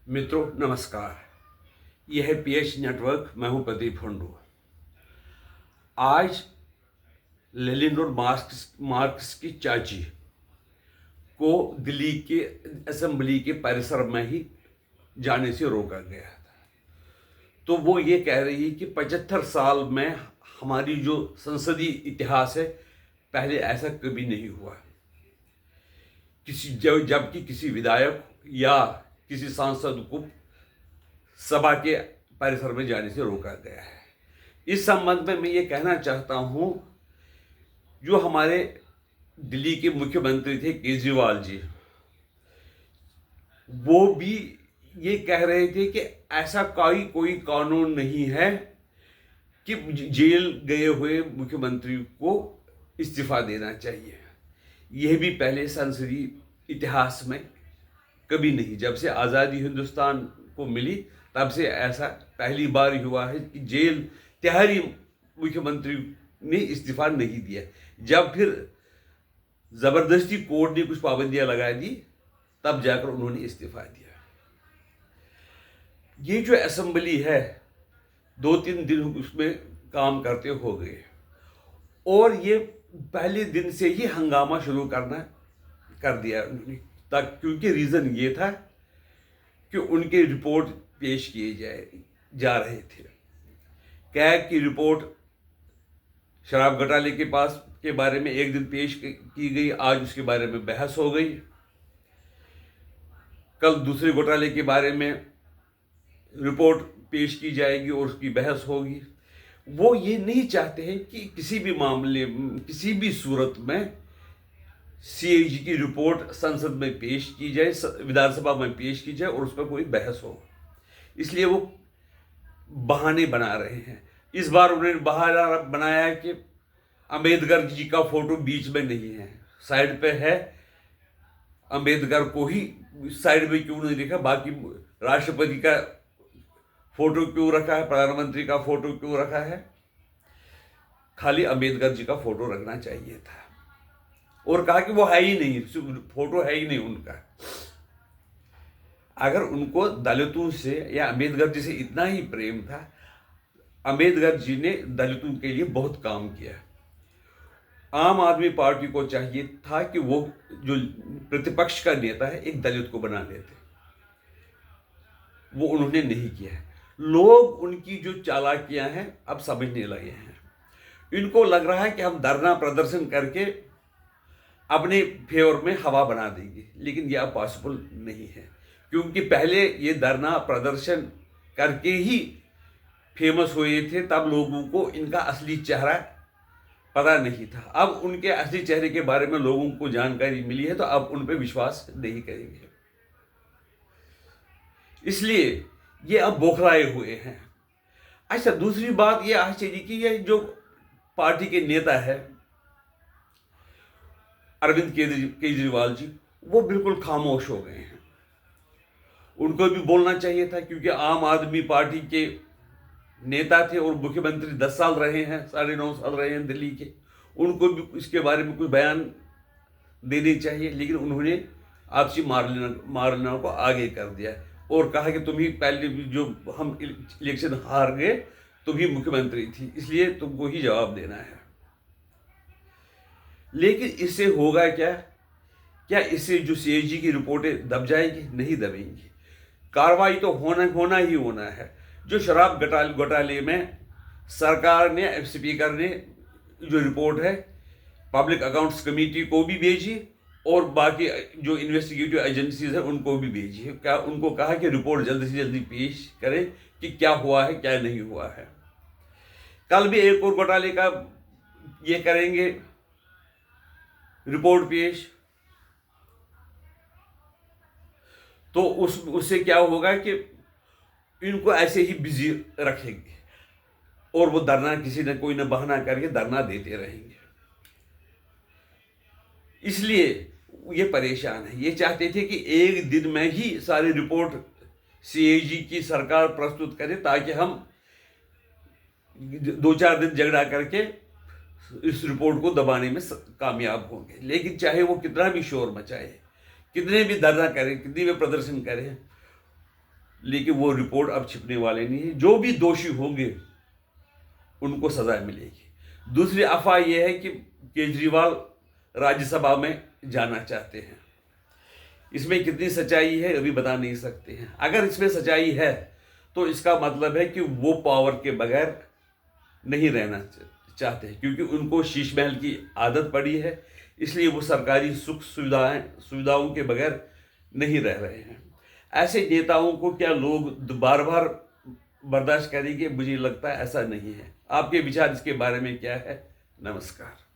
मित्रों नमस्कार। यह है पीएच नेटवर्क। मैं हूं प्रदीप हंडू। आज लेनिन और मार्क्स की चाची को दिल्ली के असेंबली के परिसर में ही जाने से रोका गया था। तो वो ये कह रही है कि 75 साल में हमारी जो संसदीय इतिहास है, पहले ऐसा कभी नहीं हुआ। जबकि किसी विधायक या किसी सांसद को सभा के परिसर में जाने से रोका गया है। इस संबंध में मैं ये कहना चाहता हूं, जो हमारे दिल्ली के मुख्यमंत्री थे केजरीवाल जी, वो भी ये कह रहे थे कि ऐसा कोई कानून नहीं है कि जेल गए हुए मुख्यमंत्री को इस्तीफा देना चाहिए। यह भी पहले संसदीय इतिहास में कभी नहीं, जब से आज़ादी हिंदुस्तान को मिली तब से ऐसा पहली बार हुआ है कि जेल तिहाड़ी मुख्यमंत्री ने इस्तीफा नहीं दिया। जब फिर जबरदस्ती कोर्ट ने कुछ पाबंदियां लगा दी, तब जाकर उन्होंने इस्तीफा दिया। ये जो असेंबली है, 2-3 दिन उसमें काम करते हो गए और ये पहले दिन से ही हंगामा शुरू कर दिया उन्होंने। क्योंकि रीज़न ये था कि उनके रिपोर्ट पेश किए जा रहे थे। कैग की रिपोर्ट शराब घोटाले के बारे में एक दिन पेश की गई, आज उसके बारे में बहस हो गई। कल दूसरे घोटाले के बारे में रिपोर्ट पेश की जाएगी और उसकी बहस होगी। वो ये नहीं चाहते हैं कि किसी भी मामले में, किसी भी सूरत में सीएजी की रिपोर्ट संसद में पेश की जाए, विधानसभा में पेश की जाए और उस पर कोई बहस हो। इसलिए वो बहाने बना रहे हैं। इस बार उन्होंने बहाना बनाया कि अंबेडकर जी का फोटो बीच में नहीं है, साइड पे है। अंबेडकर को ही साइड में क्यों नहीं लिखा? बाकी राष्ट्रपति का फोटो क्यों रखा है, प्रधानमंत्री का फोटो क्यों रखा है? खाली अंबेडकर जी का फोटो रखना चाहिए था। और कहा कि वो है ही नहीं, फोटो है ही नहीं उनका। अगर उनको दलितों से या अंबेडकर जी से इतना ही प्रेम था, अंबेडकर जी ने दलितों के लिए बहुत काम किया। आम आदमी पार्टी को चाहिए था कि वो जो प्रतिपक्ष का नेता है, एक दलित को बना देते। वो उन्होंने नहीं किया है। लोग उनकी जो चालाकियां हैं अब समझने लगे हैं। इनको लग रहा है कि हम धरना प्रदर्शन करके अपने फेवर में हवा बना देंगे, लेकिन यह पॉसिबल नहीं है। क्योंकि पहले ये धरना प्रदर्शन करके ही फेमस हुए थे, तब लोगों को इनका असली चेहरा पता नहीं था। अब उनके असली चेहरे के बारे में लोगों को जानकारी मिली है, तो अब उन पर विश्वास नहीं करेंगे। इसलिए ये अब बौखलाए हुए हैं। अच्छा, दूसरी बात ये आश्चर्य की, ये जो पार्टी के नेता है अरविंद केजरीवाल जी, वो बिल्कुल खामोश हो गए हैं। उनको भी बोलना चाहिए था, क्योंकि आम आदमी पार्टी के नेता थे और मुख्यमंत्री 10 साल रहे हैं, 9.5 साल रहे हैं दिल्ली के। उनको भी इसके बारे में कुछ बयान देने चाहिए, लेकिन उन्होंने आपसी मारना को आगे कर दिया और कहा कि तुम ही पहले जो हम इलेक्शन हार गए, तुम ही मुख्यमंत्री थी, इसलिए तुमको ही जवाब देना है। लेकिन इससे होगा क्या? क्या इससे जो सीएजी की रिपोर्टें दब जाएगी? नहीं दबेंगी। कार्रवाई तो होना ही होना है। जो शराब घोटाले में सरकार ने, स्पीकर ने जो रिपोर्ट है पब्लिक अकाउंट्स कमेटी को भी भेजी और बाकी जो इन्वेस्टिगेटिव एजेंसीज हैं उनको भी भेजी है। क्या उनको कहा कि रिपोर्ट जल्दी से जल्दी पेश करें कि क्या हुआ है, क्या नहीं हुआ है। कल भी एक और घोटाले का ये करेंगे रिपोर्ट पेश, तो उससे क्या होगा कि इनको ऐसे ही बिजी रखेंगे और वो धरना किसी न कोई न बहाना करके धरना देते रहेंगे। इसलिए ये परेशान है। ये चाहते थे कि एक दिन में ही सारी रिपोर्ट सीएजी की सरकार प्रस्तुत करे, ताकि हम 2-4 दिन झगड़ा करके इस रिपोर्ट को दबाने में कामयाब होंगे। लेकिन चाहे वो कितना भी शोर मचाए, कितने भी धरना करें, कितनी भी प्रदर्शन करें, लेकिन वो रिपोर्ट अब छिपने वाले नहीं है। जो भी दोषी होंगे उनको सजा मिलेगी। दूसरी अफवाह यह है कि केजरीवाल राज्यसभा में जाना चाहते हैं। इसमें कितनी सच्चाई है अभी बता नहीं सकते हैं। अगर इसमें सच्चाई है तो इसका मतलब है कि वो पावर के बगैर नहीं रहना चाहते हैं, क्योंकि उनको शीश महल की आदत पड़ी है, इसलिए वो सरकारी सुख सुविधाओं के बगैर नहीं रह रहे हैं। ऐसे नेताओं को क्या लोग बार बार बर्दाश्त करेंगे? मुझे लगता है ऐसा नहीं है। आपके विचार इसके बारे में क्या है? नमस्कार।